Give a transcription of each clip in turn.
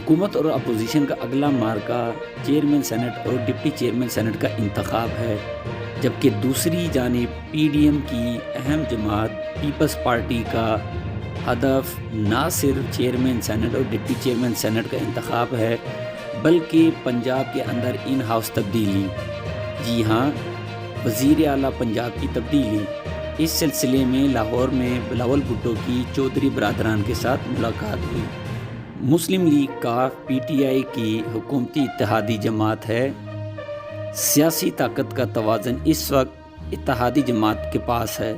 حکومت اور اپوزیشن کا اگلا مارکا چیئرمین سینٹ اور ڈپٹی چیئرمین سینٹ کا انتخاب ہے، جبکہ دوسری جانب پی ڈی ایم کی اہم جماعت پیپلز پارٹی کا ہدف نہ صرف چیئرمین سینٹ اور ڈپٹی چیئرمین سینٹ کا انتخاب ہے بلکہ پنجاب کے اندر ان ہاؤس تبدیلی۔ جی ہاں، وزیر اعلیٰ پنجاب کی تبدیلی۔ اس سلسلے میں لاہور میں بلاول بھٹو کی چودھری برادران کے ساتھ ملاقات ہوئی۔ مسلم لیگ کاف پی ٹی آئی کی حکومتی اتحادی جماعت ہے۔ سیاسی طاقت کا توازن اس وقت اتحادی جماعت کے پاس ہے۔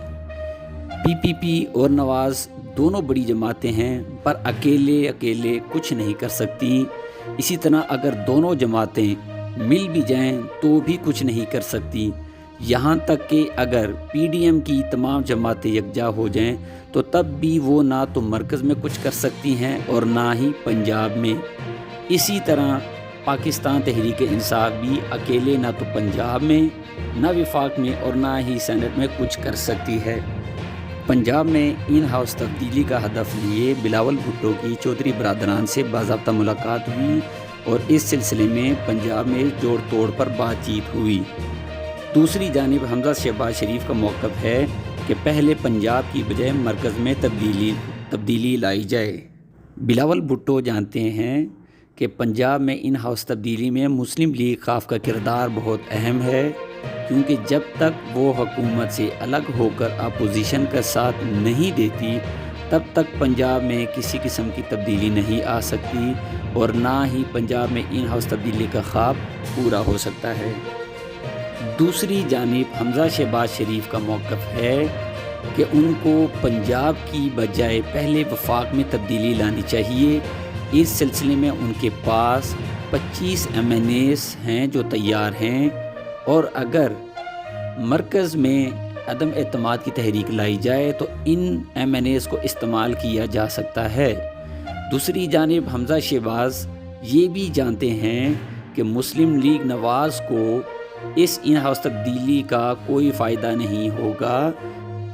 پی پی اور نواز دونوں بڑی جماعتیں ہیں پر اکیلے کچھ نہیں کر سکتی۔ اسی طرح اگر دونوں جماعتیں مل بھی جائیں تو بھی کچھ نہیں کر سکتی، یہاں تک کہ اگر پی ڈی ایم کی تمام جماعتیں یکجا ہو جائیں تو تب بھی وہ نہ تو مرکز میں کچھ کر سکتی ہیں اور نہ ہی پنجاب میں۔ اسی طرح پاکستان تحریک انصاف بھی اکیلے نہ تو پنجاب میں، نہ وفاق میں اور نہ ہی سینٹ میں کچھ کر سکتی ہے۔ پنجاب میں ان ہاؤس تبدیلی کا ہدف لیے بلاول بھٹو کی چودھری برادران سے باضابطہ ملاقات ہوئی اور اس سلسلے میں پنجاب میں جوڑ توڑ پر بات چیت ہوئی۔ دوسری جانب حمزہ شہباز شریف کا موقف ہے کہ پہلے پنجاب کی بجائے مرکز میں تبدیلی لائی جائے۔ بلاول بھٹو جانتے ہیں کہ پنجاب میں ان ہاؤس تبدیلی میں مسلم لیگ کاف کا کردار بہت اہم ہے، کیونکہ جب تک وہ حکومت سے الگ ہو کر اپوزیشن کا ساتھ نہیں دیتی تب تک پنجاب میں کسی قسم کی تبدیلی نہیں آ سکتی اور نہ ہی پنجاب میں ان ہاؤس تبدیلی کا خواب پورا ہو سکتا ہے۔ دوسری جانب حمزہ شہباز شریف کا موقف ہے کہ ان کو پنجاب کی بجائے پہلے وفاق میں تبدیلی لانی چاہیے۔ اس سلسلے میں ان کے پاس 25 ایم این ایز ہیں جو تیار ہیں اور اگر مرکز میں عدم اعتماد کی تحریک لائی جائے تو ان ایم این ایز کو استعمال کیا جا سکتا ہے۔ دوسری جانب حمزہ شہباز یہ بھی جانتے ہیں کہ مسلم لیگ نواز کو اس ان ہاؤس تبدیلی کا کوئی فائدہ نہیں ہوگا،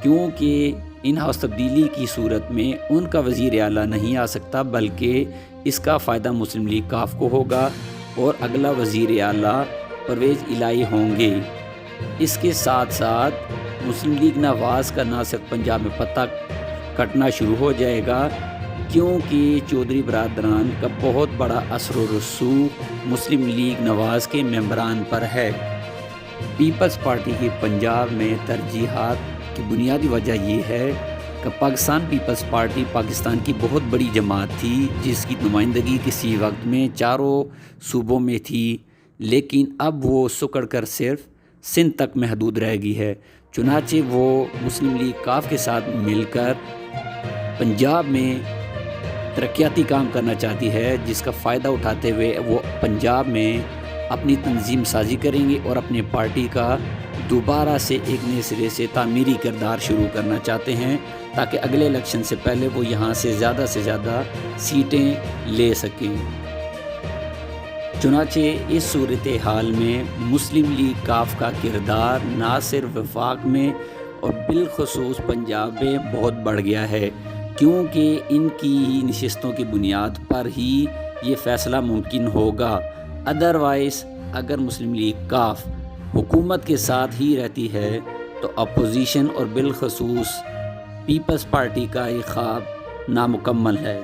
کیونکہ ان ہاؤس تبدیلی کی صورت میں ان کا وزیر اعلیٰ نہیں آ سکتا بلکہ اس کا فائدہ مسلم لیگ کاف کو ہوگا اور اگلا وزیر اعلیٰ پرویز الہی ہوں گے۔ اس کے ساتھ ساتھ مسلم لیگ نواز کا نہ صرف پنجاب میں پتہ کٹنا شروع ہو جائے گا، کیونکہ چودھری برادران کا بہت بڑا اثر و رسوخ مسلم لیگ نواز کے ممبران پر ہے۔ پیپلز پارٹی کی پنجاب میں ترجیحات کی بنیادی وجہ یہ ہے کہ پاکستان پیپلز پارٹی پاکستان کی بہت بڑی جماعت تھی جس کی نمائندگی کسی وقت میں چاروں صوبوں میں تھی، لیکن اب وہ سکڑ کر صرف سندھ تک محدود رہ گئی ہے۔ چنانچہ وہ مسلم لیگ کاف کے ساتھ مل کر پنجاب میں ترقیاتی کام کرنا چاہتی ہے، جس کا فائدہ اٹھاتے ہوئے وہ پنجاب میں اپنی تنظیم سازی کریں گے اور اپنی پارٹی کا دوبارہ سے ایک نئے سرے سے تعمیری کردار شروع کرنا چاہتے ہیں تاکہ اگلے الیکشن سے پہلے وہ یہاں سے زیادہ سیٹیں لے سکیں۔ چنانچہ اس صورتحال میں مسلم لیگ کاف کا کردار نہ صرف وفاق میں اور بالخصوص پنجاب میں بہت بڑھ گیا ہے، کیونکہ ان کی نشستوں کی بنیاد پر ہی یہ فیصلہ ممکن ہوگا۔ ادروائز اگر مسلم لیگ کاف حکومت کے ساتھ ہی رہتی ہے تو اپوزیشن اور بالخصوص پیپلز پارٹی کا یہ خواب نامکمل ہے۔